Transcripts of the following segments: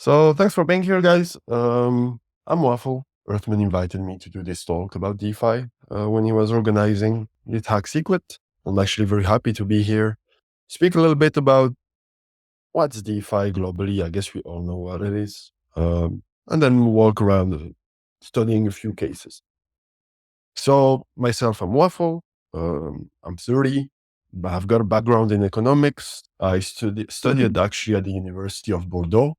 So thanks for being here, guys. I'm Waffle. Earthman invited me to do this talk about DeFi when he was organizing the Hack Secret. I'm actually very happy to be here. Speak a little bit about what's DeFi globally. I guess we all know what it is. And then walk around studying a few cases. So myself, I'm Waffle. I'm 30. I've got a background in economics. I studied actually at the University of Bordeaux.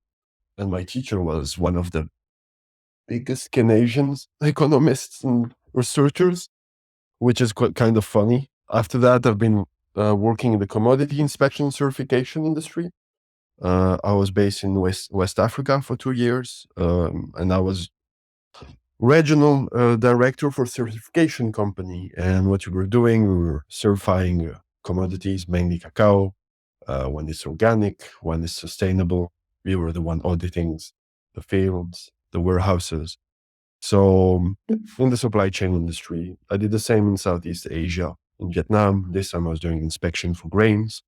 And my teacher was one of the biggest Canadian economists and researchers, which is quite kind of funny. After that, I've been working in the commodity inspection certification industry. I was based in West Africa for 2 years, and I was regional director for certification company. And what we were doing, we were certifying commodities, mainly cacao, when it's organic, when it's sustainable. We were the one auditing the fields, the warehouses. So in the supply chain industry, I did the same in Southeast Asia, in Vietnam. This time I was doing inspection for grains.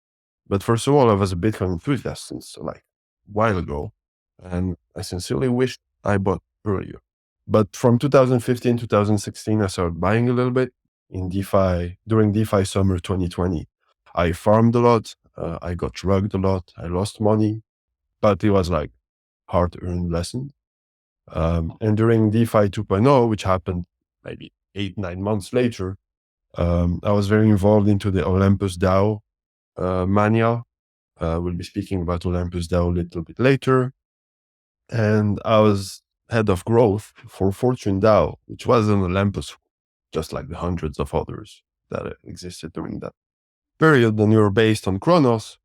But first of all, I was a Bitcoin enthusiast since like a while ago. And I sincerely wished I bought earlier. But from 2015, 2016, I started buying a little bit in DeFi, during DeFi summer 2020. I farmed a lot. I got drugged a lot. I lost money, but it was like hard-earned lesson. And during DeFi 2.0, which happened maybe 8-9 months later, I was very involved into the Olympus DAO mania. We'll be speaking about Olympus DAO a little bit later. And I was head of growth for Fortune DAO, which was an Olympus, just like the hundreds of others that existed during that period. And we were based on Kronos.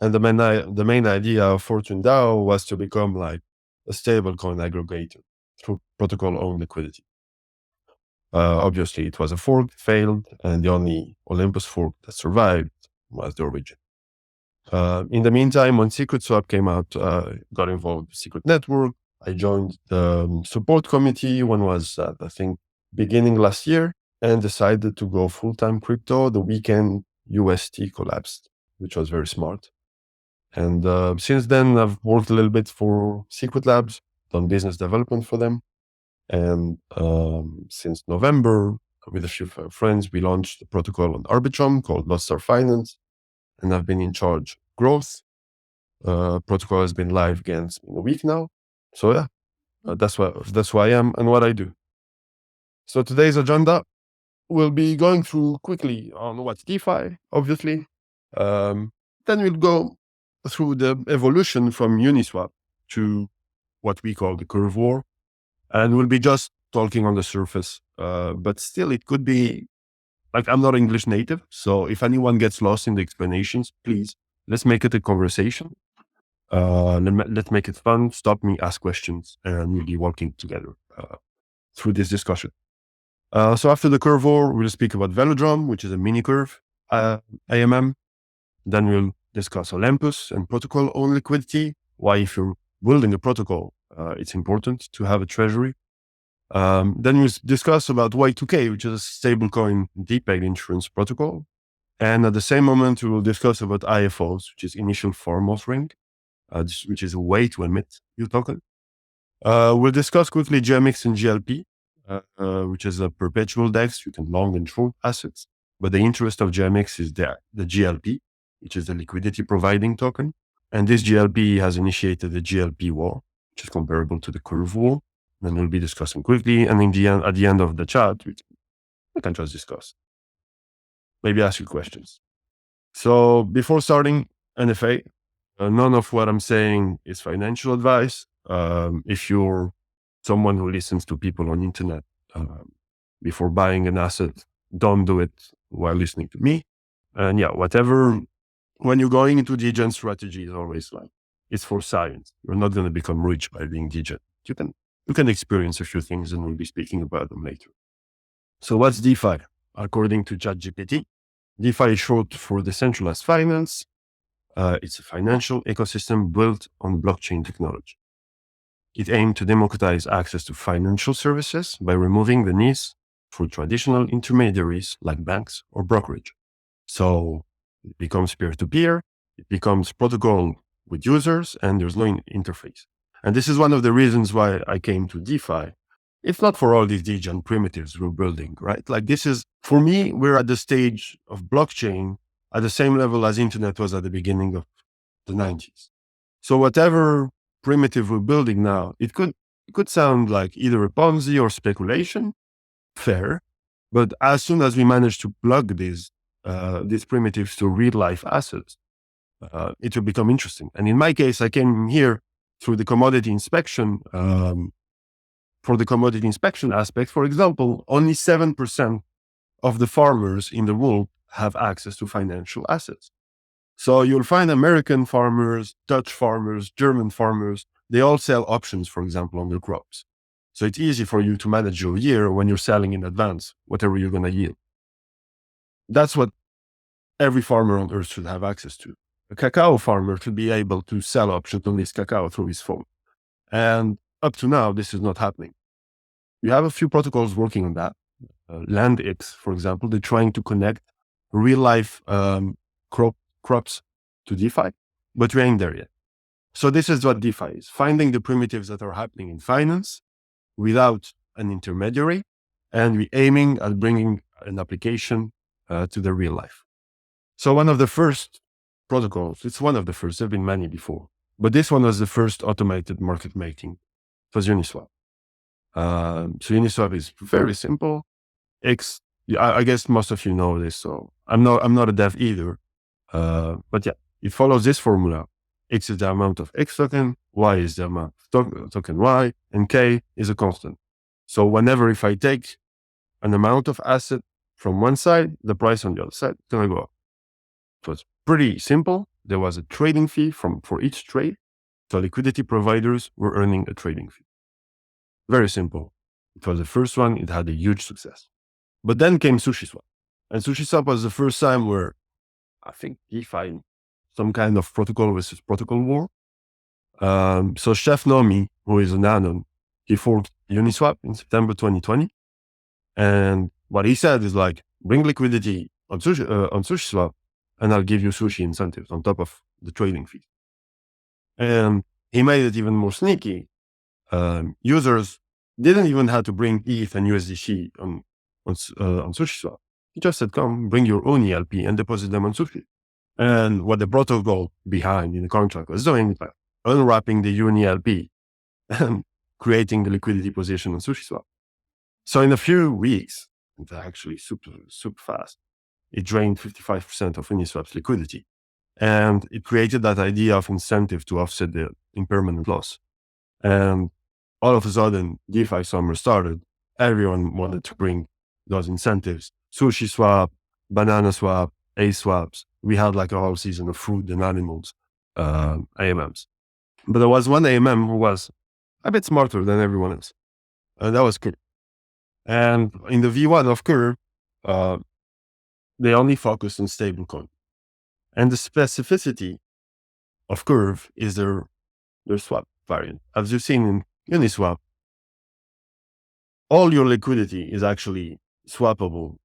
And the main idea of Fortune DAO was to become like a stablecoin aggregator through protocol-owned liquidity. Obviously, it was a fork, failed, and the only Olympus fork that survived was the origin. In the meantime, when SecretSwap came out, got involved with Secret Network. I joined the support committee when was, I think, beginning last year, and decided to go full-time crypto the weekend UST collapsed, which was very smart. And since then, I've worked a little bit for Secret Labs, done business development for them. And since November, with a few friends, we launched a protocol on Arbitrum called Lodestar Finance. And I've been in charge of growth. Protocol has been live again in a week now. So yeah, that's who I am and what I do. So today's agenda, we'll be going through quickly on what's DeFi, obviously. Then we'll go through the evolution from Uniswap to what we call the curve war. And we'll be just talking on the surface. But still, it could be, like, I'm not English native. So if anyone gets lost in the explanations, please, let's make it a conversation. Let's make it fun. Stop me, ask questions, and we'll be working together through this discussion. So after the curve war, we'll speak about Velodrome, which is a mini curve AMM. Then we'll discuss Olympus and protocol own liquidity. Why, if you're building a protocol, it's important to have a treasury. Then we'll discuss about Y2K, which is a stablecoin DPEG insurance protocol. And at the same moment, we will discuss about IFOs, which is initial form offering, which is a way to emit your token. We'll discuss quickly GMX and GLP, which is a perpetual DEX. You can long and short assets. But the interest of GMX is the GLP, which is the liquidity providing token. And this GLP has initiated the GLP war, which is comparable to the curve war. And we'll be discussing quickly. And at the end of the chat, we can just discuss. Maybe ask you questions. So before starting NFA, none of what I'm saying is financial advice. If you're someone who listens to people on internet before buying an asset, don't do it while listening to me. And yeah, whatever, when you're going into degen strategy, is always like, it's for science. You're not going to become rich by being degen. You can experience a few things, and we'll be speaking about them later. So what's DeFi? According to ChatGPT, DeFi is short for decentralized finance. It's a financial ecosystem built on blockchain technology. It aimed to democratize access to financial services by removing the needs for traditional intermediaries like banks or brokerage. So it becomes peer-to-peer, it becomes protocol with users, and there's no interface. And this is one of the reasons why I came to DeFi. It's not for all these degen primitives we're building, right? Like this is, for me, we're at the stage of blockchain at the same level as internet was at the beginning of the 90s. So whatever primitive we're building now, it could sound like either a Ponzi or speculation, fair. But as soon as we manage to plug these primitives to real life assets, it will become interesting. And in my case, I came here through the commodity inspection. For the commodity inspection aspect, for example, only 7% of the farmers in the world have access to financial assets. So you'll find American farmers, Dutch farmers, German farmers, they all sell options, for example, on their crops. So it's easy for you to manage your year when you're selling in advance, whatever you're going to yield. That's what every farmer on earth should have access to. A cacao farmer should be able to sell options on his cacao through his phone. And up to now, this is not happening. You have a few protocols working on that. LandX, for example, they're trying to connect real life crops to DeFi, but we ain't there yet. So this is what DeFi is: finding the primitives that are happening in finance without an intermediary, and we aiming at bringing an application to the real life. So one of the first protocols, it's one of the first, there have been many before, but this one was the first automated market making. It was Uniswap. So Uniswap is very simple. I guess most of you know this, so I'm not a dev either. But yeah, it follows this formula. X is the amount of X token, Y is the amount of token Y, and K is a constant. So whenever if I take an amount of asset from one side, the price on the other side is going to go up. So it's pretty simple. There was a trading fee for each trade. So liquidity providers were earning a trading fee. Very simple. It was the first one. It had a huge success. But then came Sushiswap. And Sushiswap was the first time where I think DeFi, some kind of protocol versus protocol war. So Chef Nomi, who is an anon, he forked Uniswap in September 2020. And what he said is like, bring liquidity on Sushiswap, and I'll give you sushi incentives on top of the trading fee. And he made it even more sneaky. Users didn't even have to bring ETH and USDC on Sushiswap. He just said, come, bring your own ELP and deposit them on Sushi. And what the protocol behind in the contract was doing, like unwrapping the UniLP and creating the liquidity position on Sushiswap. So in a few weeks, it's actually super fast, it drained 55% of Uniswap's liquidity. And it created that idea of incentive to offset the impermanent loss. And all of a sudden, DeFi summer started. Everyone wanted to bring those incentives. Sushiswap, Banana Swap, A-swaps. We had like a whole season of fruit and animals, AMMs. But there was one AMM who was a bit smarter than everyone else. And that was Curve. And in the V1 of Curve, they only focused on stablecoin. And the specificity of Curve is their swap variant. As you've seen in Uniswap, all your liquidity is actually swappable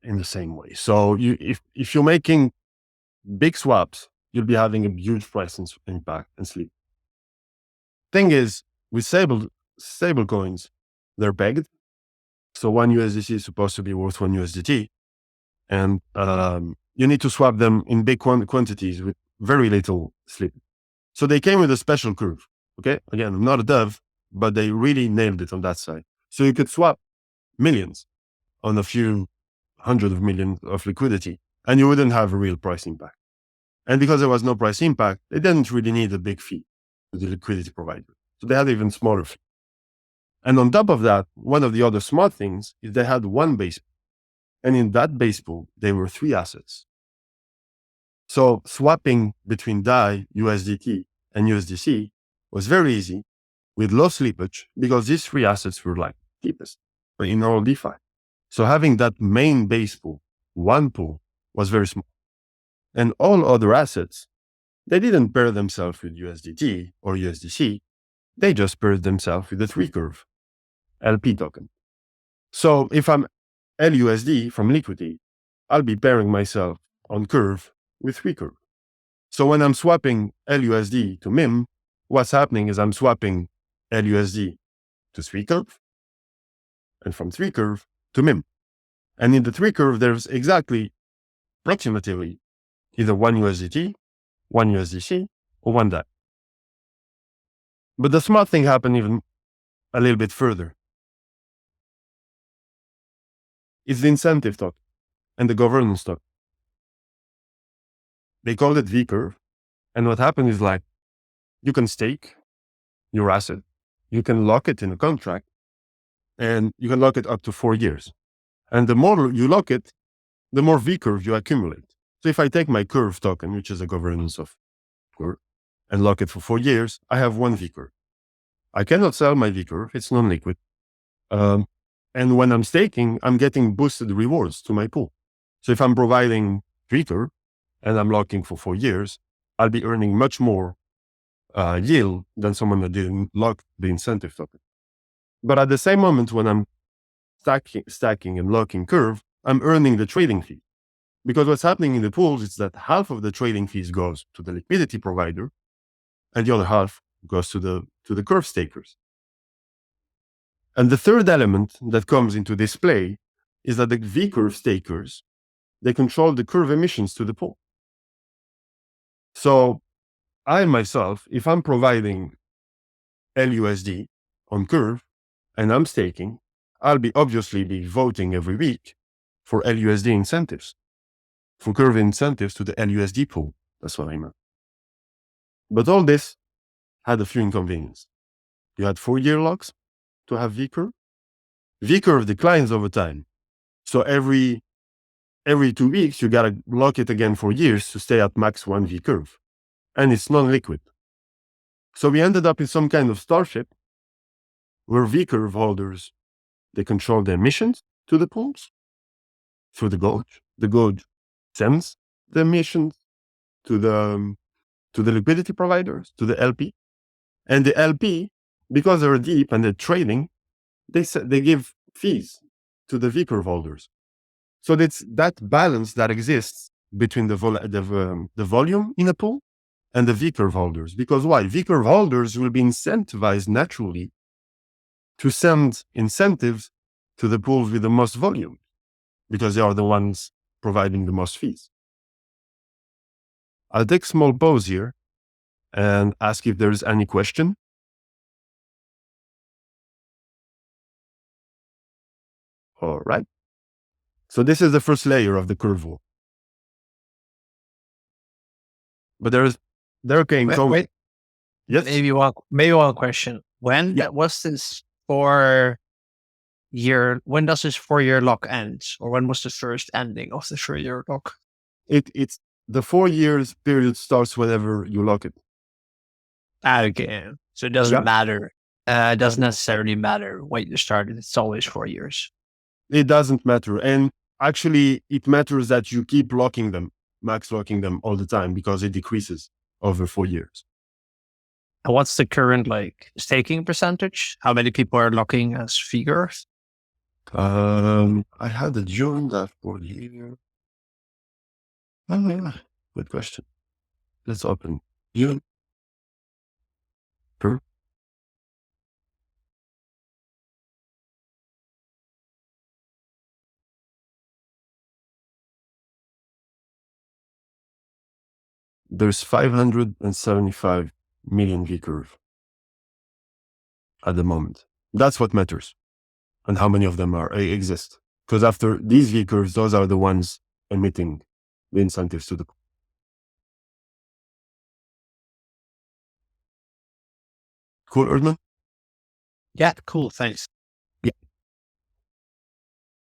in the same way. So if you're making big swaps, you'll be having a huge price impact and sleep. Thing is, with stable coins, they're pegged. So one USDC is supposed to be worth one USDT. And you need to swap them in big quantities with very little slip. So they came with a special curve. Okay. Again, I'm not a dev, but they really nailed it on that side. So you could swap millions on a few hundred of millions of liquidity, and you wouldn't have a real price impact. And because there was no price impact, they didn't really need a big fee to the liquidity provider. So they had even smaller fee. And on top of that, one of the other smart things is they had one base pool. And in that base pool, there were 3 assets. So swapping between DAI, USDT, and USDC was very easy with low slippage because these 3 assets were like cheapest in all DeFi. So having that main base pool, one pool, was very small. And all other assets, they didn't pair themselves with USDT or USDC. They just paired themselves with the 3 curve LP token. So if I'm LUSD from Liquidity, I'll be pairing myself on Curve with 3 curve. So when I'm swapping LUSD to MIM, what's happening is I'm swapping LUSD to 3 curve, and from 3 curve to MIM. And in the 3 curve, there's exactly approximately either 1 USDT, 1 USDC, or 1 DAI. But the smart thing happened even a little bit further. It's the incentive token and the governance token. They call it V curve. And what happened is like, you can stake your asset, you can lock it in a contract, and you can lock it up to 4 years. And the more you lock it, the more V curve you accumulate. So if I take my curve token, which is a governance of curve, and lock it for 4 years, I have 1 V curve. I cannot sell my V curve, it's non-liquid. And when I'm staking, I'm getting boosted rewards to my pool. So if I'm providing V curve and I'm locking for 4 years, I'll be earning much more yield than someone that didn't lock the incentive token. But at the same moment, when I'm stacking and locking curve, I'm earning the trading fee. Because what's happening in the pools is that half of the trading fees goes to the liquidity provider, and the other half goes to the curve stakers. And the third element that comes into this play is that the V curve stakers, they control the curve emissions to the pool. So I myself, if I'm providing LUSD on curve and I'm staking, I'll obviously be voting every week for LUSD incentives, for curve incentives to the LUSD pool. That's what I meant. But all this had a few inconveniences. You had 4-year locks to have V curve. V curve declines over time. So every 2 weeks, you got to lock it again for years to stay at max 1 V curve. And it's non-liquid. So we ended up in some kind of starship where V curve holders, they control the emissions to the pools through the gauge. The gauge sends the emissions to the liquidity providers, to the LP. And the LP, because they're deep and they're trading, they give fees to the V curve holders. So it's that balance that exists between the volume in a pool and the V curve holders. Because why? V curve holders will be incentivized naturally to send incentives to the pools with the most volume, because they are the ones providing the most fees. I'll take a small pause here and ask if there's any question. All right. So this is the first layer of the curve wall. But there came... Wait. Yes? Maybe one question. When was this 4-year, when does this 4-year lock end? Or when was the first ending of the 4-year lock? It's the 4 years period starts whenever you lock it. Okay. So it doesn't matter. It doesn't necessarily matter when you started. It's always 4 years. It doesn't matter. And actually, it matters that you keep locking them, max locking them all the time, because it decreases over 4 years. And what's the current staking percentage? How many people are locking as figures? I had a June dashboard here. Good question. Let's open June. There's 575 million V curve at the moment. That's what matters, and how many of them exist. Because after these V curves, those are the ones emitting the incentives to the... Cool, Erdman? Yeah, cool. Thanks. Yeah.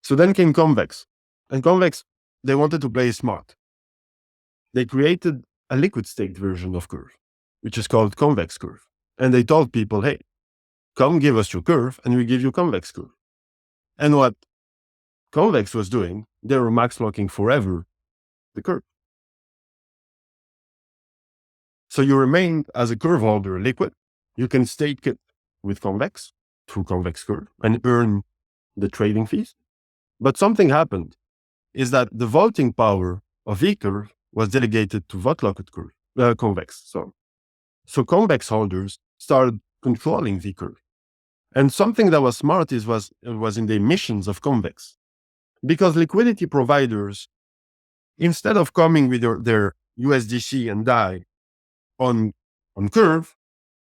So then came Convex. And Convex, they wanted to play smart. They created a liquid staked version of curve, which is called Convex curve. And they told people, hey, come give us your curve and we give you Convex curve. And what Convex was doing, they were max locking forever the curve. So you remain as a curve holder liquid. You can stake it with Convex through Convex curve and earn the trading fees. But something happened is that the voting power of V curve was delegated to vote locked curve, Convex. So convex holders started controlling the curve. And something that was smart was in the emissions of convex. Because liquidity providers, instead of coming with their USDC and DAI on curve,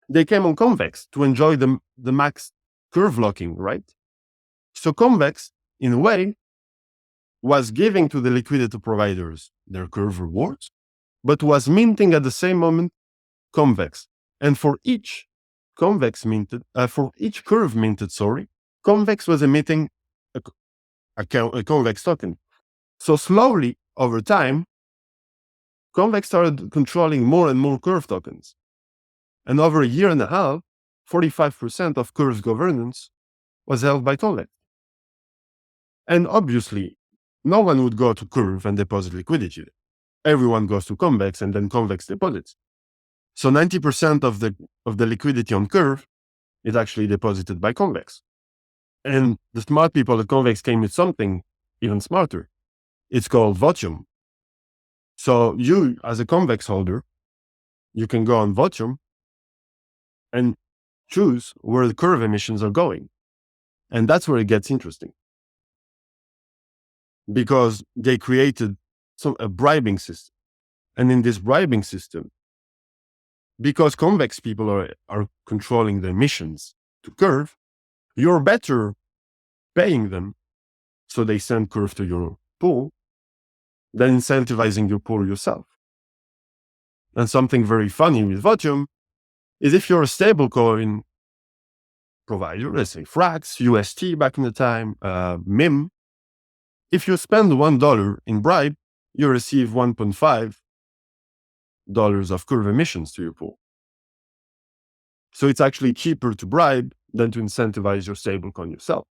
they came on convex to enjoy the max curve locking, right? So convex, in a way, was giving to the liquidity providers their curve rewards, but was minting at the same moment convex. And for each curve minted, convex was emitting a convex token. So slowly over time, convex started controlling more and more curve tokens. And over a year and a half, 45% of curve's governance was held by convex. And obviously, no one would go to curve and deposit liquidity. Everyone goes to convex and then convex deposits. So 90% of the liquidity on curve is actually deposited by convex. And the smart people at convex came with something even smarter. It's called Votium. So you, as a convex holder, you can go on Votium and choose where the curve emissions are going. And that's where it gets interesting. Because they created a bribing system. And in this bribing system, because convex people are controlling the emissions to curve, you're better paying them so they send curve to your pool than incentivizing your pool yourself. And something very funny with Votium is if you're a stablecoin provider, let's say Frax, UST back in the time, MIM, if you spend $1 in bribe, you receive $1.5 of curve emissions to your pool. So it's actually cheaper to bribe than to incentivize your stablecoin yourself.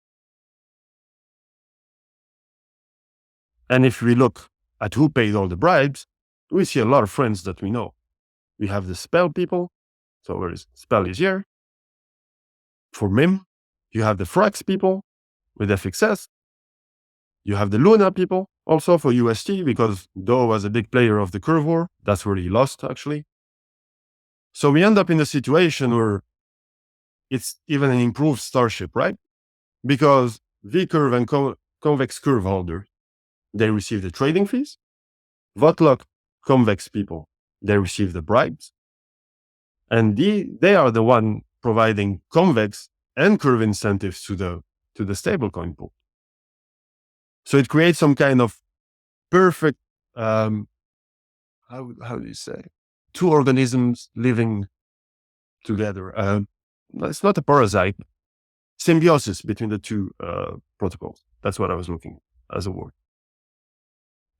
And if we look at who paid all the bribes, we see a lot of friends that we know. We have the Spell people. So where is Spell is here. For MIM, you have the Frax people with FXS. You have the Luna people also for UST because Do was a big player of the curve war. That's where he lost actually. So we end up in a situation where it's even an improved Starship, right? Because V-curve and convex curve holder, they receive the trading fees. Votlock convex people, they receive the bribes. And they are the one providing convex and curve incentives to the stablecoin pool. So it creates some kind of perfect, how do you say, two organisms living together. It's not a parasite, symbiosis between the two protocols. That's what I was looking as a word.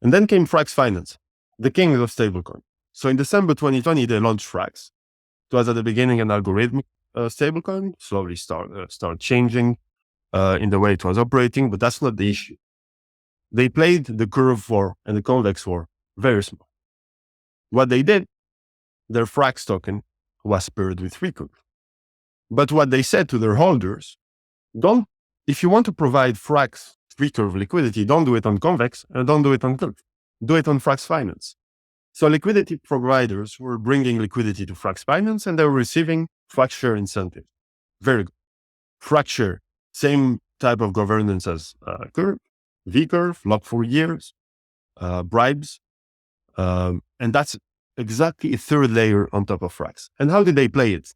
And then came Frax Finance, the king of stablecoin. So in December 2020, they launched Frax. It was at the beginning an algorithmic stablecoin, slowly start changing in the way it was operating, but that's not the issue. They played the curve war and the convex war very small. What they did, their Frax token was paired with free curve. But what they said to their holders, if you want to provide Frax free curve liquidity, don't do it on convex and don't do it on curve. Do it on Frax Finance. So liquidity providers were bringing liquidity to Frax Finance and they were receiving Frax share incentive. Very good. Frax share, same type of governance as curve, V-curve, lock for years, bribes. And that's exactly a third layer on top of Frax. And how did they play it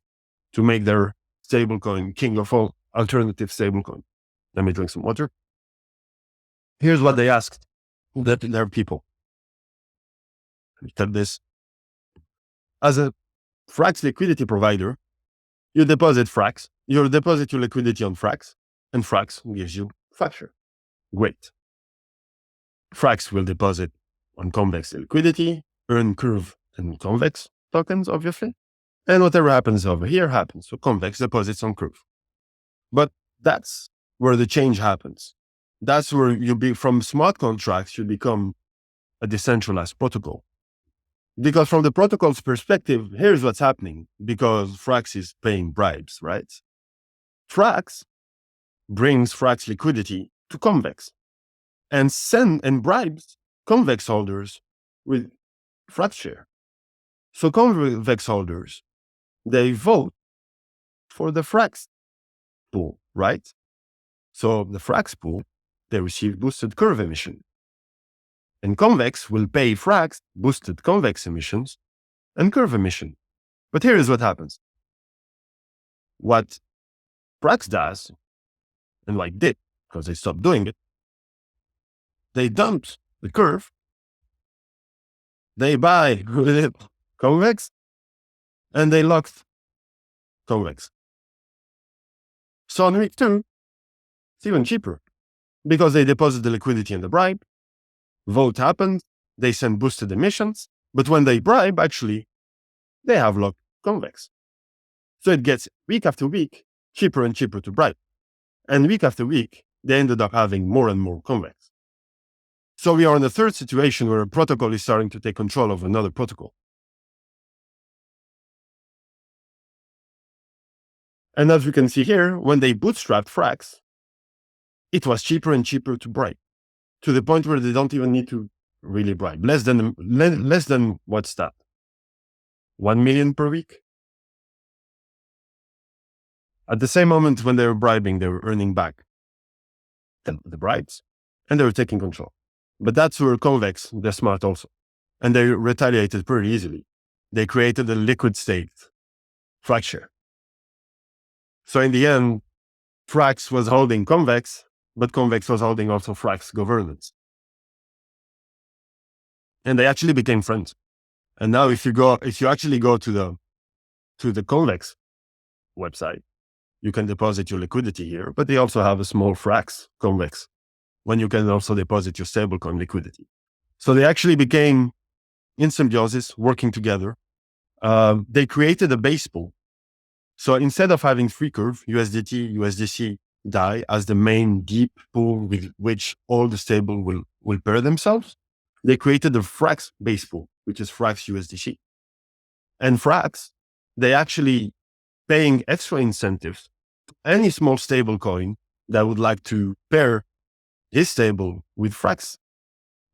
to make their stablecoin king of all alternative stablecoin? Let me drink some water. Here's what they asked their people. Tell this. As a Frax liquidity provider, you deposit Frax, you deposit your liquidity on Frax, and Frax gives you Frax share. Great. Frax will deposit on convex liquidity, earn curve and convex tokens, obviously. And whatever happens over here happens. So convex deposits on curve. But that's where the change happens. That's where from smart contracts, you become a decentralized protocol. Because from the protocol's perspective, here's what's happening because Frax is paying bribes, right? Frax brings Frax liquidity to convex and bribes convex holders with Frax share. So convex holders they vote for the Frax pool, right? So the Frax pool, they receive boosted curve emission. And Convex will pay Frax boosted convex emissions and curve emission. But here is what happens. What Frax does, and like did, because they stopped doing it, they dumped the curve, they buy convex, and they locked convex. So on week 2, it's even cheaper because they deposit the liquidity in the bribe, vote happens, they send boosted emissions, but when they bribe, actually, they have locked convex. So it gets week after week cheaper and cheaper to bribe. And week after week, they ended up having more and more convex. So we are in the third situation where a protocol is starting to take control of another protocol. And as we can see here, when they bootstrapped Frax, it was cheaper and cheaper to bribe, to the point where they don't even need to really bribe. Less than what's that? 1 million per week? At the same moment when they were bribing, they were earning back the bribes, and they were taking control. But that's where Convex, they're smart also. And they retaliated pretty easily. They created a liquid state fracture. So in the end, Frax was holding Convex, but Convex was holding also Frax governance. And they actually became friends. And now if you actually go to the Convex website, you can deposit your liquidity here, but they also have a small Frax Convex when you can also deposit your stablecoin liquidity. So they actually became in symbiosis, working together. They created a base pool. So instead of having free curve, USDT, USDC, DAI as the main deep pool with which all the stable will pair themselves, they created a Frax base pool, which is Frax USDC. And Frax, they actually paying extra incentives to any small stable coin that would like to pair his stable with Frax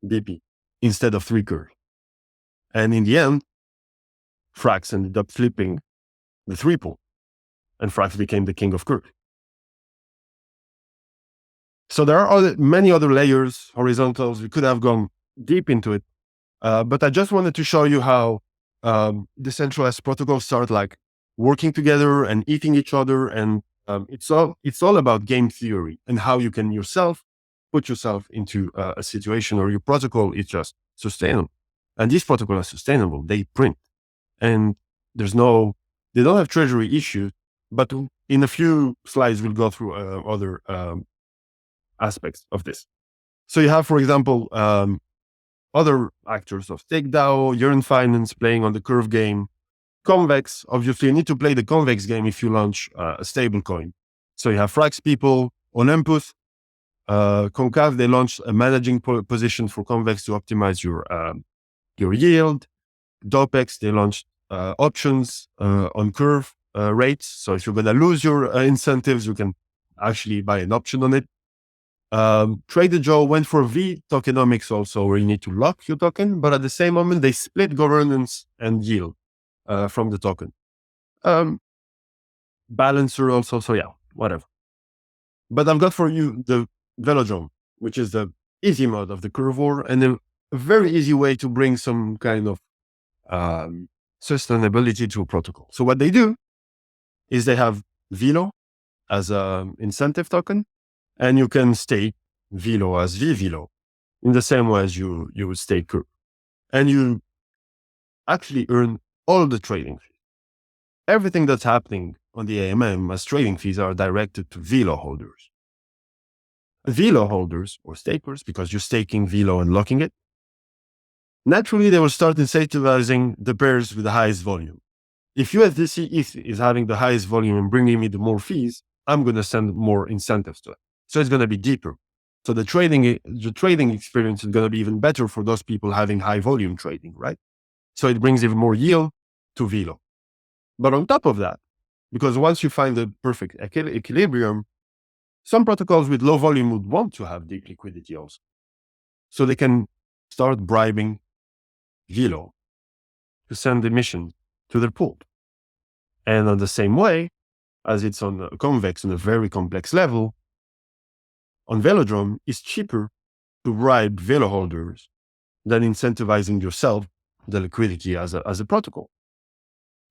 BP instead of 3 curve. And in the end, Frax ended up flipping the 3 pool, and Frax became the king of curve. So there are many other layers, horizontals. We could have gone deep into it, but I just wanted to show you how decentralized protocols start like working together and eating each other, and it's all about game theory and how you can put yourself into a situation where your protocol is just sustainable. And these protocols are sustainable. They print, and they don't have treasury issues. But in a few slides, we'll go through other aspects of this. So you have, for example, other actors of StakeDAO, Yearn Finance playing on the curve game. Convex, obviously, you need to play the Convex game if you launch a stable coin. So you have Frax people, Olympus, Concave, they launched a managing position for Convex to optimize your yield. Dopex, they launched options on curve rates. So if you're going to lose your incentives, you can actually buy an option on it. Trader Joe went for V tokenomics also, where you need to lock your token, but at the same moment, they split governance and yield from the token. Balancer also, so yeah, whatever. But I've got for you the Velodrome, which is the easy mode of the curve war, and a very easy way to bring some kind of sustainability to a protocol. So what they do is they have Velo as an incentive token, and you can stake Velo as VVelo in the same way as you would stake curve. And you actually earn all the trading fees. Everything that's happening on the AMM as trading fees are directed to Velo holders. Velo holders or stakers, because you're staking Velo and locking it, naturally they will start incentivizing the pairs with the highest volume. If USDC ETH is having the highest volume and bringing me the more fees, I'm going to send more incentives to it. So it's going to be deeper. So the trading experience is going to be even better for those people having high volume trading, right? So it brings even more yield to Velo. But on top of that, because once you find the perfect equilibrium, some protocols with low volume would want to have deep liquidity also. So they can start bribing Velo to send emissions to their pool. And on the same way, as it's on a convex on a very complex level, on Velodrome, it's cheaper to bribe Velo holders than incentivizing yourself the liquidity as a protocol.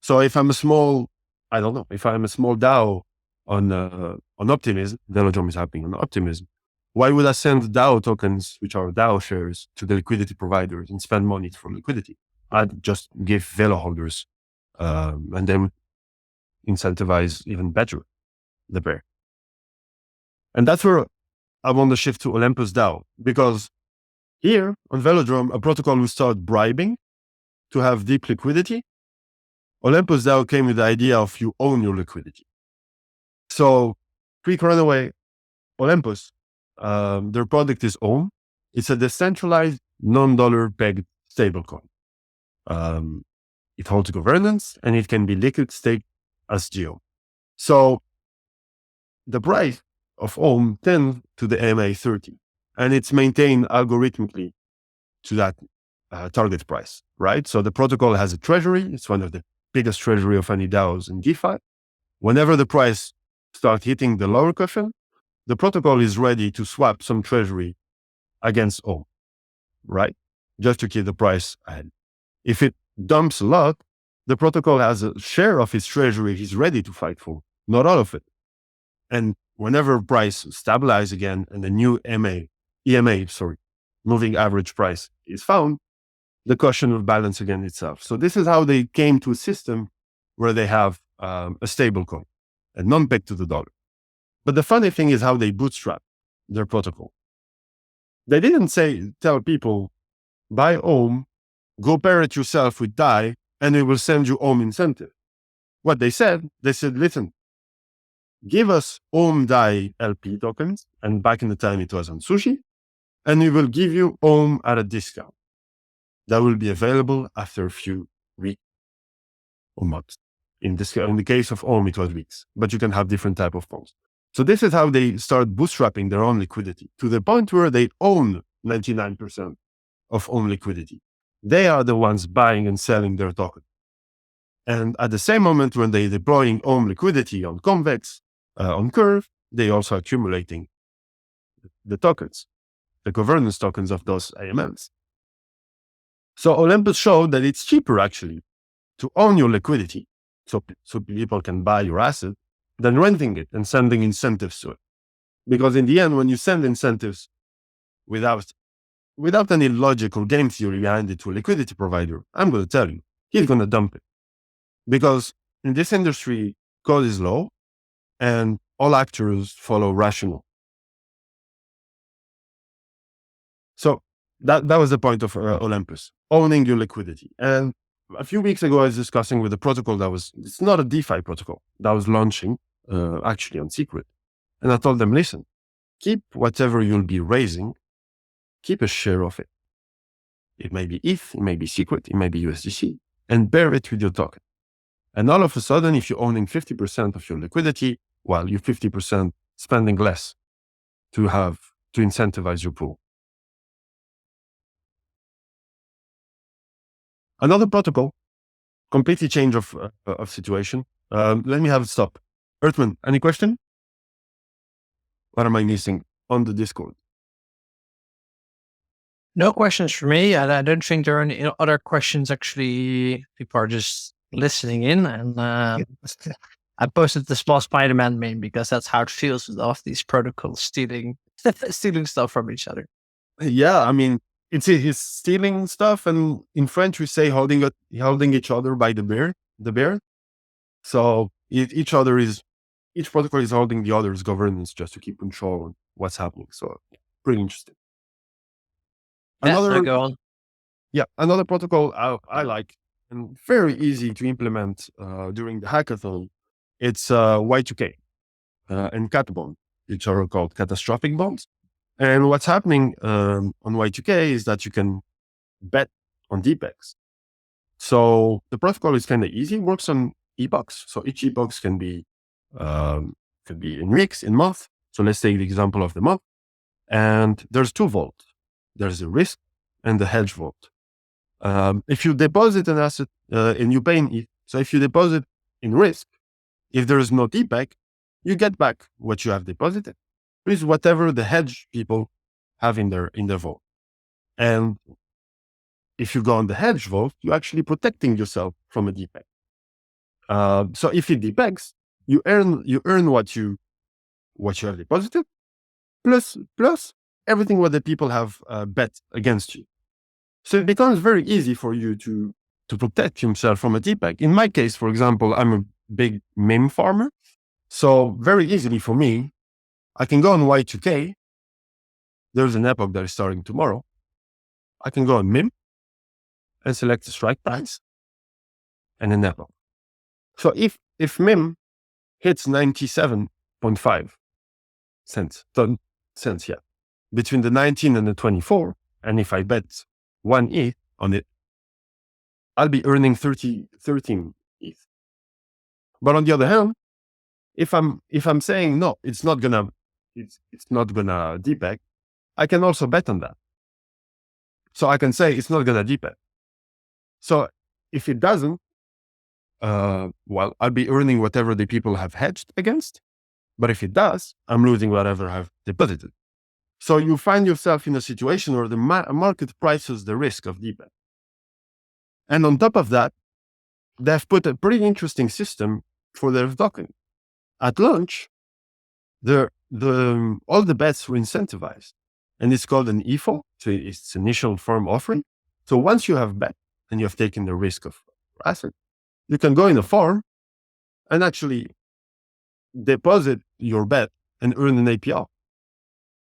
So if I'm a small, if I'm a small DAO on Optimism, Velodrome is happening on Optimism, why would I send DAO tokens, which are DAO shares, to the liquidity providers and spend money for liquidity? I'd just give Velo holders and then incentivize even better the bear. And that's where I want to shift to Olympus DAO, because here on Velodrome, a protocol will start bribing to have deep liquidity. Olympus DAO came with the idea of you own your liquidity. So quick runaway, Olympus, their product is OWN. It's a decentralized non-dollar pegged stablecoin. It holds governance and it can be liquid staked as geo. So the price of OWN tends to the MA30 and it's maintained algorithmically to that target price, right? So the protocol has a treasury. It's one of the biggest treasury of any DAOs in DeFi. Whenever the price starts hitting the lower cushion, the protocol is ready to swap some treasury against OWN, right? Just to keep the price ahead. If it dumps a lot, the protocol has a share of its treasury he's ready to fight for, not all of it. And whenever price stabilizes again and the new EMA, moving average price is found, the cushion will balance again itself. So this is how they came to a system where they have a stable coin, a non-pegged to the dollar. But the funny thing is how they bootstrap their protocol. They didn't tell people, buy OWN, go pair it yourself with DAI, and we will send you OWN incentive. What they said, listen, give us OWN DAI LP tokens, and back in the time it was on Sushi, and we will give you OWN at a discount. That will be available after a few weeks or months. In the case of OWN, it was weeks, but you can have different type of funds. So this is how they start bootstrapping their own liquidity to the point where they own 99% of OWN liquidity. They are the ones buying and selling their token. And at the same moment when they're deploying OWN liquidity on Convex, on Curve, they also accumulating the tokens, the governance tokens of those AMLs. So Olympus showed that it's cheaper actually to own your liquidity, so people can buy your asset, than renting it and sending incentives to it. Because in the end, when you send incentives without any logical game theory behind it to a liquidity provider, I'm going to tell you, he's going to dump it. Because in this industry, code is law and all actors follow rational. So that was the point of Olympus, owning your liquidity. And a few weeks ago, I was discussing with a protocol it's not a DeFi protocol that was launching actually on secret. And I told them, listen, keep whatever you'll be raising, keep a share of it. It may be ETH, it may be secret, it may be USDC, and bear it with your token. And all of a sudden, if you're owning 50% of your liquidity, while you're 50% spending less to incentivize your pool. Another protocol, completely change of situation. Let me have a stop. Earthman, any question? What am I missing on the Discord? No questions for me. I don't think there are any other questions. Actually, people are just listening in, and I posted the small Spider-Man meme because that's how it feels with all of these protocols stealing stuff from each other. Yeah, I mean, he's stealing stuff, and in French we say holding each other by the bear. So each protocol is holding the other's governance just to keep control on what's happening. So pretty interesting. Go on. Yeah, another protocol I like and very easy to implement during the hackathon. It's Y2K and cat bond, which are called catastrophic bonds. And what's happening on Y2K is that you can bet on DPEX. So the protocol is kind of easy, works on epochs. So each epoch can be in weeks, in month. So let's take the example of the month. And there's two vaults. There's the risk and the hedge vault. If you deposit an asset and you pay in ETH, so if you deposit in risk. If there is no DPEG, you get back what you have deposited with whatever the hedge people have in their vault. And if you go on the hedge vault, you're actually protecting yourself from a DPEG. So if it depegs, you earn what you have deposited, plus everything what the people have bet against you. So it becomes very easy for you to protect himself from a DPEG. In my case, for example, I'm a big meme farmer. So very easily for me, I can go on Y2K. There's an epoch that is starting tomorrow. I can go on meme and select the strike price and an epoch. So if meme hits 97.5 cents, between the 19 and the 24, and if I bet 1 ETH on it, I'll be earning 13 ETH. But on the other hand, if I'm saying no, it's not gonna DPEG, I can also bet on that. So I can say it's not gonna DPEG. So if it doesn't, well, I'll be earning whatever the people have hedged against. But if it does, I'm losing whatever I've deposited. So you find yourself in a situation where the market prices the risk of DPEG. And on top of that, they've put a pretty interesting system for their token. At launch, all the bets were incentivized, and it's called an EFO. So it's initial firm offering. So once you have bet and you have taken the risk of asset, you can go in a farm and actually deposit your bet and earn an APR.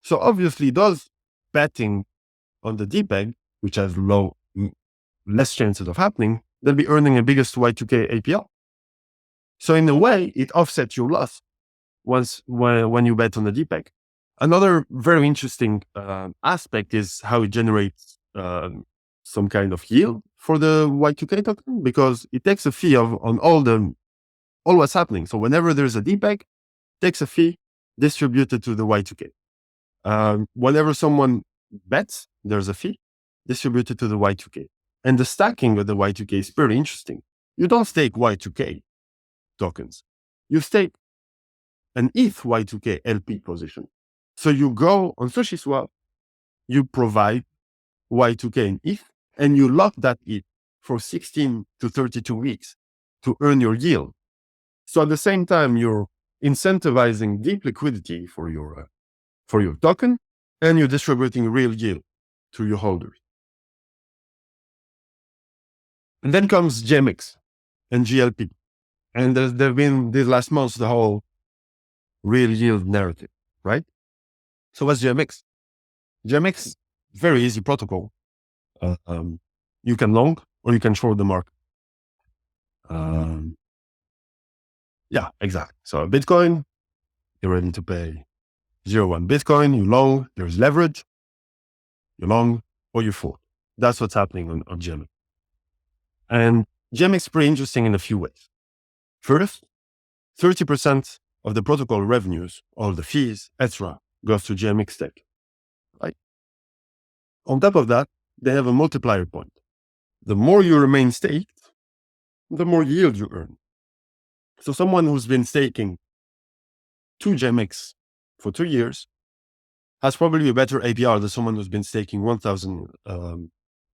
So obviously those betting on the DPEG, which has less chances of happening, they'll be earning a biggest Y2K APR. So in a way, it offsets your loss when you bet on the DPEG. Another very interesting aspect is how it generates some kind of yield for the Y2K token, because it takes a fee on all what's happening. So whenever there's a DPEG, it takes a fee distributed to the Y2K. Whenever someone bets, there's a fee distributed to the Y2K. And the stacking of the Y2K is very interesting. You don't stake Y2K tokens. You stake an ETH Y2K LP position. So you go on Sushiswap, you provide Y2K in ETH, and you lock that ETH for 16 to 32 weeks to earn your yield. So at the same time, you're incentivizing deep liquidity for your token, and you're distributing real yield to your holders. And then comes GMX and GLP. And there's been these last months the whole real yield narrative, right? So what's GMX? GMX, very easy protocol. You can long or you can short the market. Yeah, exactly. So Bitcoin, you're ready to pay 0.1 Bitcoin, you long, there's leverage, you long or you short. That's what's happening on GMX. And GMX is pretty interesting in a few ways. First, 30% of the protocol revenues, all the fees, etc., goes to GMX stake, right? On top of that, they have a multiplier point. The more you remain staked, the more yield you earn. So someone who's been staking 2 GMX for 2 years has probably a better APR than someone who's been staking 1,000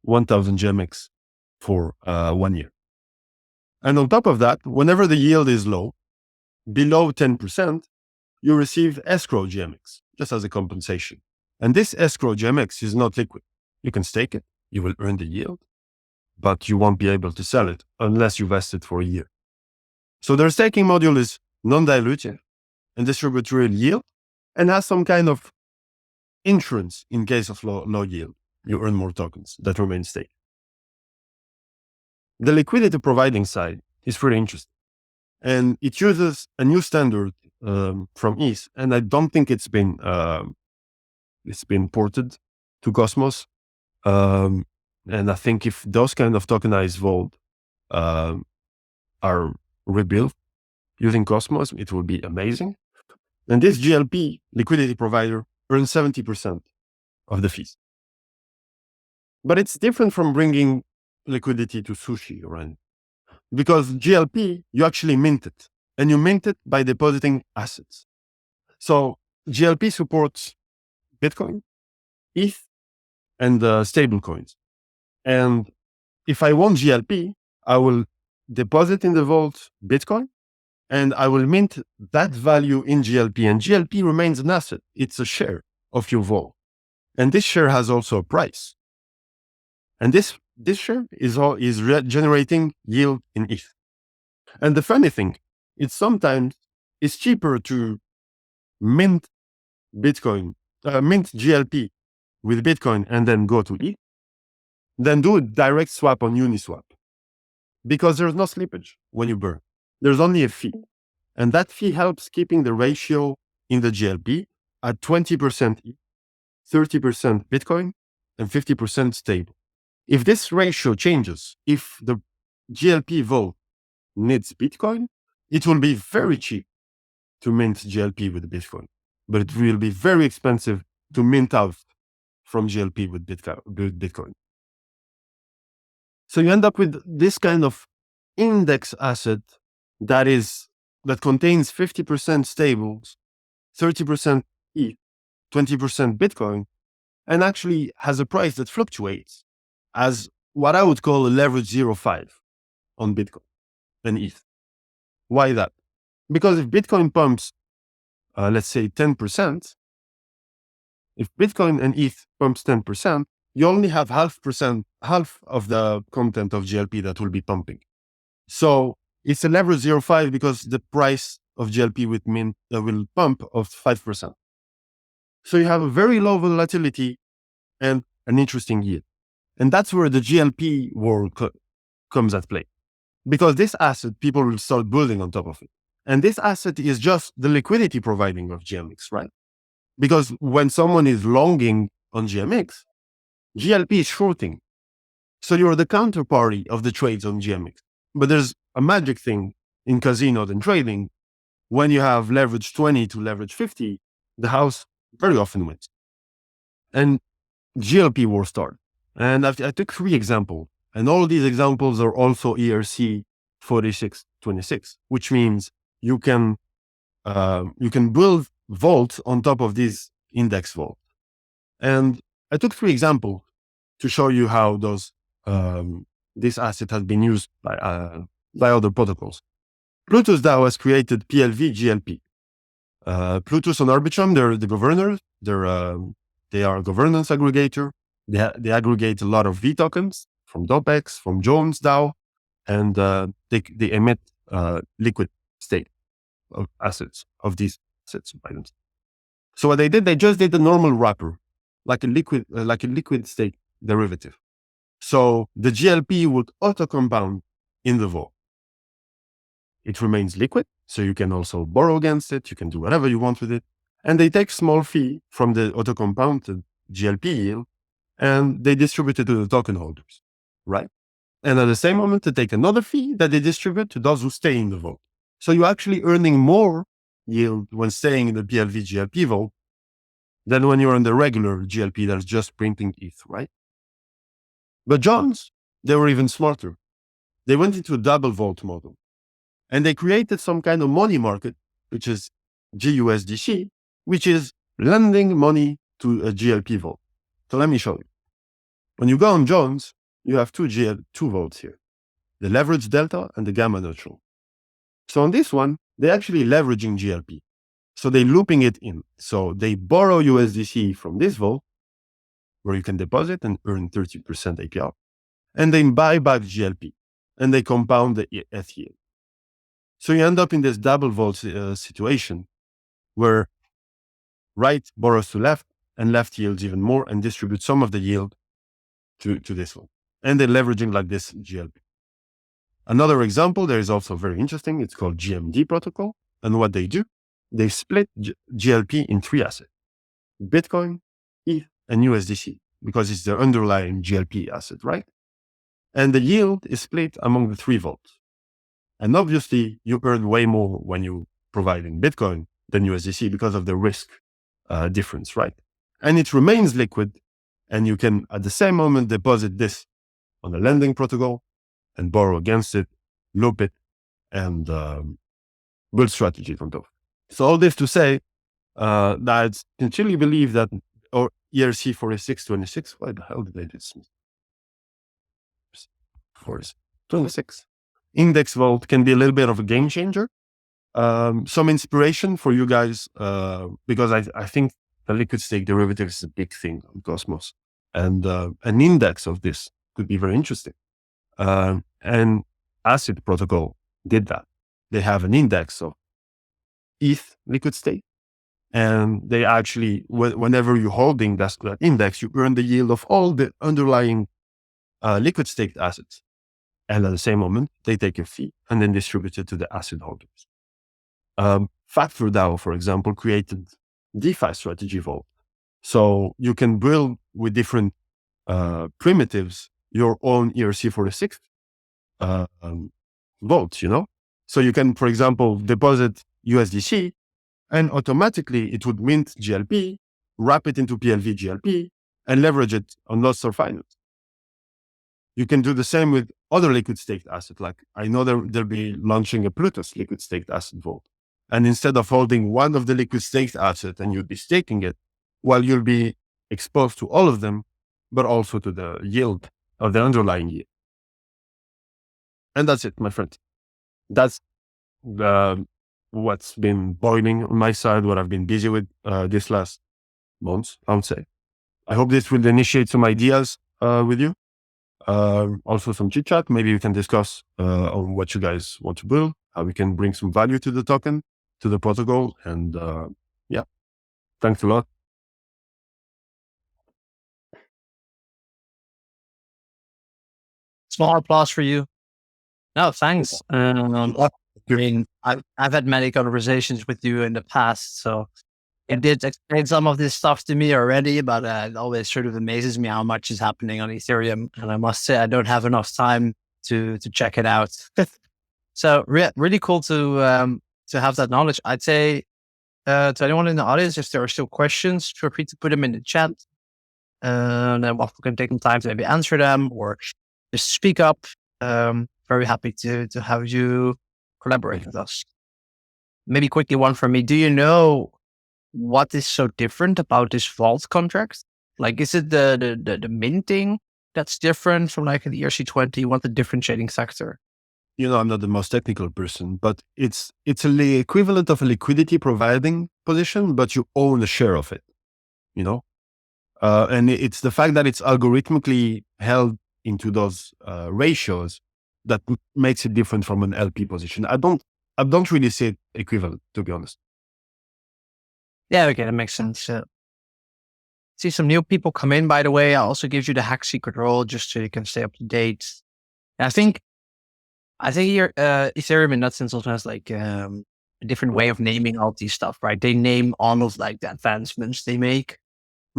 GMX for 1 year. And on top of that, whenever the yield is low, below 10%, you receive escrow GMX just as a compensation. And this escrow GMX is not liquid. You can stake it, you will earn the yield, but you won't be able to sell it unless you vest it for a year. So their staking module is non-dilutive and distributes real yield and has some kind of insurance in case of low yield. You earn more tokens that remain staked. The liquidity providing side is pretty interesting. And it uses a new standard from ETH, and I don't think it's been ported to Cosmos. And I think if those kind of tokenized vault are rebuilt using Cosmos, it will be amazing. And this GLP liquidity provider earns 70% of the fees. But it's different from bringing liquidity to Sushi, right? Because GLP, you actually mint it, and you mint it by depositing assets. So GLP supports Bitcoin, ETH, and stable coins. And if I want GLP, I will deposit in the vault Bitcoin, and I will mint that value in GLP. And GLP remains an asset. It's a share of your vault. And this share has also a price. And this share is generating yield in ETH. And the funny thing, sometimes it's cheaper to mint Bitcoin, mint GLP with Bitcoin and then go to ETH than do a direct swap on Uniswap. Because there's no slippage when you burn. There's only a fee. And that fee helps keeping the ratio in the GLP at 20% ETH, 30% Bitcoin, and 50% stable. If this ratio changes, if the GLP vault needs Bitcoin, it will be very cheap to mint GLP with Bitcoin, but it will be very expensive to mint out from GLP with Bitcoin. So you end up with this kind of index asset that contains 50% stables, 30% ETH, 20% Bitcoin, and actually has a price that fluctuates as what I would call a leverage 0.5 on Bitcoin and ETH. Why that? Because if Bitcoin pumps, let's say 10%, if Bitcoin and ETH pumps 10%, you only have half of the content of GLP that will be pumping. So it's a leverage 0.5 because the price of GLP will pump of 5%. So you have a very low volatility and an interesting yield. And that's where the GLP world comes at play. Because this asset, people will start building on top of it. And this asset is just the liquidity providing of GMX, right? Because when someone is longing on GMX, GLP is shorting. So you're the counterparty of the trades on GMX. But there's a magic thing in casinos and trading. When you have leverage 20 to leverage 50, the house very often wins. And GLP war start. And I took 3 examples. And all of these examples are also ERC 4626, which means you can build vaults on top of these index vaults. And I took 3 examples to show you how this asset has been used by other protocols. Plutus DAO has created PLV GLP. Plutus and Arbitrum, they're the governors. They are a governance aggregator. They aggregate a lot of V tokens from Dopex, from Jones DAO, and they emit liquid state of assets of these assets by themselves. So what they just did a normal wrapper, like a liquid state derivative. So the GLP would auto compound in the vault. It remains liquid, so you can also borrow against it. You can do whatever you want with it. And they take small fee from the auto compounded GLP yield, and they distribute it to the token holders, right? And at the same moment, they take another fee that they distribute to those who stay in the vault. So you're actually earning more yield when staying in the PLV GLP vault than when you're in the regular GLP that's just printing ETH, right? But Johns, they were even smarter. They went into a double vault model, and they created some kind of money market, which is GUSDC, which is lending money to a GLP vault. So let me show you. When you go on Jones, you have two vaults here, the leverage delta and the gamma neutral. So on this one, they're actually leveraging GLP. So they're looping it in. So they borrow USDC from this vault, where you can deposit and earn 30% APR, and they buy back GLP, and they compound the ETH yield. So you end up in this double vault situation where right borrows to left, and left yields even more and distributes some of the yield to this one. And they're leveraging like this GLP. Another example that is also very interesting, it's called GMD protocol. And what they do, they split GLP in 3 assets, Bitcoin, ETH, and USDC, because it's the underlying GLP asset, right? And the yield is split among the 3 vaults. And obviously, you earn way more when you providing Bitcoin than USDC because of the risk difference, right? And it remains liquid, and you can, at the same moment, deposit this on the lending protocol and borrow against it loop it, and build strategies on top. So all this to say that I sincerely believe that, or ERC 4626, why the hell did I do this? 4626. Index vault can be a little bit of a game changer. Some inspiration for you guys, because I think the liquid stake derivatives is a big thing on Cosmos, and an index of this could be very interesting. And Acid Protocol did that. They have an index of ETH liquid stake, and they actually, whenever you're holding that index, you earn the yield of all the underlying liquid staked assets. And at the same moment, they take a fee and then distribute it to the asset holders. FactorDAO, for example, created DeFi strategy vault. So you can build with different primitives your own ERC46 vault, So you can, for example, deposit USDC and automatically it would mint GLP, wrap it into PLV GLP, and leverage it on Lodestar Finance. You can do the same with other liquid staked assets. Like I know they'll be launching a Plutus liquid staked asset vault. And instead of holding one of the liquid staked assets and you'd be staking it, well, you'll be exposed to all of them, but also to the yield of the underlying yield. And that's it, my friend. That's what's been boiling on my side, what I've been busy with this last months, I would say. I hope this will initiate some ideas with you. Also some chit chat. Maybe we can discuss on what you guys want to build, how we can bring some value to the token, to the protocol. And yeah, thanks a lot. Small applause for you. No, thanks. I mean, I've had many conversations with you in the past, so it did explain some of this stuff to me already, but it always sort of amazes me how much is happening on Ethereum. And I must say, I don't have enough time to check it out. So really cool to have that knowledge. I'd say to anyone in the audience, if there are still questions, feel free to put them in the chat. And then Waffle can take some time to maybe answer them or just speak up. Very happy to have you collaborate with us. Maybe quickly one from me. Do you know what is so different about this vault contract? Like, is it the minting that's different from like an ERC20? What the differentiating factor? I'm not the most technical person, but it's the equivalent of a liquidity providing position, but you own a share of it, and it's the fact that it's algorithmically held into those ratios that makes it different from an LP position. I don't really see it equivalent, to be honest. Yeah, okay, that makes sense. See some new people come in, by the way. I'll also give you the hack secret role just so you can stay up to date. And I think here Ethereum in that sense also has like a different way of naming all these stuff, right? They name all of like the advancements they make.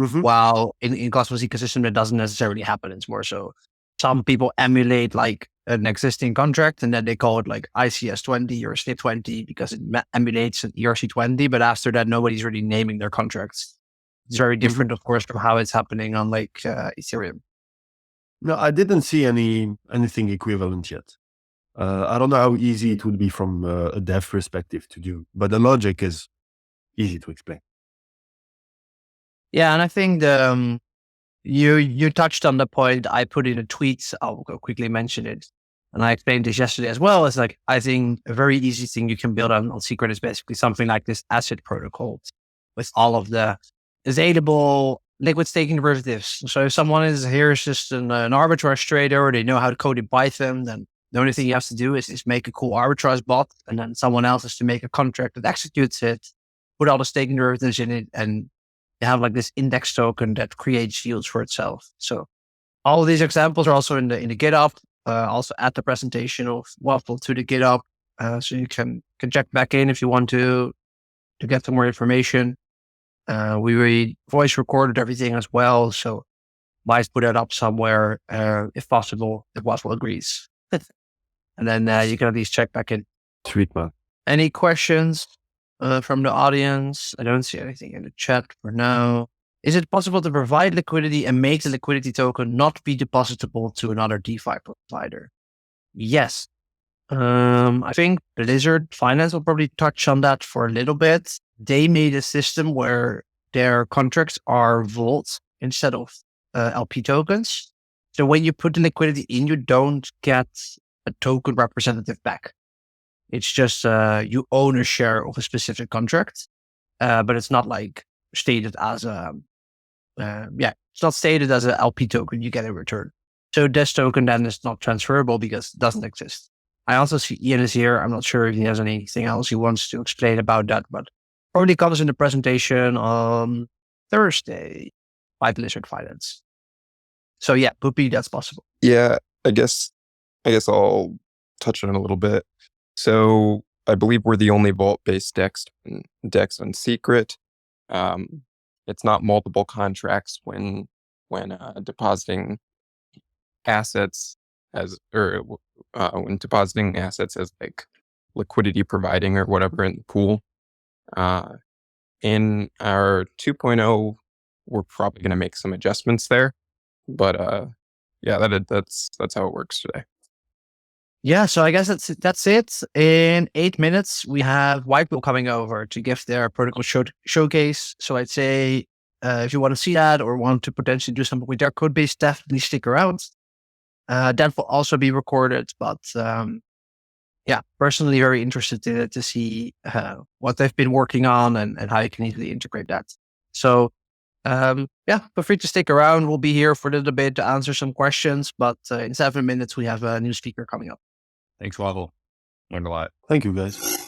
Mm-hmm. While in Cosmos ecosystem, that doesn't necessarily happen. It's more so some people emulate like an existing contract and then they call it like ICS20 or SNIP20 because it emulates an ERC20. But after that, nobody's really naming their contracts. It's very different, of course, from how it's happening on like Ethereum. No, I didn't see anything equivalent yet. I don't know how easy it would be from a dev perspective to do, but the logic is easy to explain. Yeah, and I think you touched on the point I put in a tweet. I'll quickly mention it. And I explained this yesterday as well. It's like, I think a very easy thing you can build on Secret is basically something like this ACID protocol with all of the available liquid staking derivatives. So if someone is just an arbitrage trader or they know how to code in Python, then the only thing you have to do is make a cool arbitrage bot. And then someone else has to make a contract that executes it, put all the staking derivatives in it, and you have like this index token that creates yields for itself. So all of these examples are also in the GitHub. Also add the presentation of Waffle to the GitHub, so you can check back in if you want to get some more information. We voice recorded everything as well, so might put that up somewhere if possible, if Waffle agrees. And then you can at least check back in. Sweet, man. Any questions from the audience? I don't see anything in the chat for now. Is it possible to provide liquidity and make the liquidity token not be depositable to another DeFi provider? Yes. I think Blizzard Finance will probably touch on that for a little bit. They made a system where their contracts are vaults instead of LP tokens. So when you put the liquidity in, you don't get a token representative back. It's just you own a share of a specific contract, but it's not like stated as a it's not stated as an LP token you get in return. So this token then is not transferable because it doesn't exist. I also see Ian is here. I'm not sure if he has anything else he wants to explain about that, but probably comes in the presentation on Thursday by Blizzard Finance. So yeah, Poopy, that's possible. Yeah, I guess I'll touch on it a little bit. So I believe we're the only vault-based DEX on Secret. It's not multiple contracts when depositing assets when depositing assets as like liquidity providing or whatever in the pool. In our 2.0, we're probably going to make some adjustments there, but that's how it works today. Yeah, so I guess that's it. In 8 minutes, we have Whitewell coming over to give their protocol showcase. So I'd say if you want to see that or want to potentially do something with their code base, definitely stick around. That will also be recorded, but personally very interested to see what they've been working on and how you can easily integrate that. So feel free to stick around. We'll be here for a little bit to answer some questions, but in 7 minutes, we have a new speaker coming up. Thanks, Waffle. Learned a lot. Thank you, guys.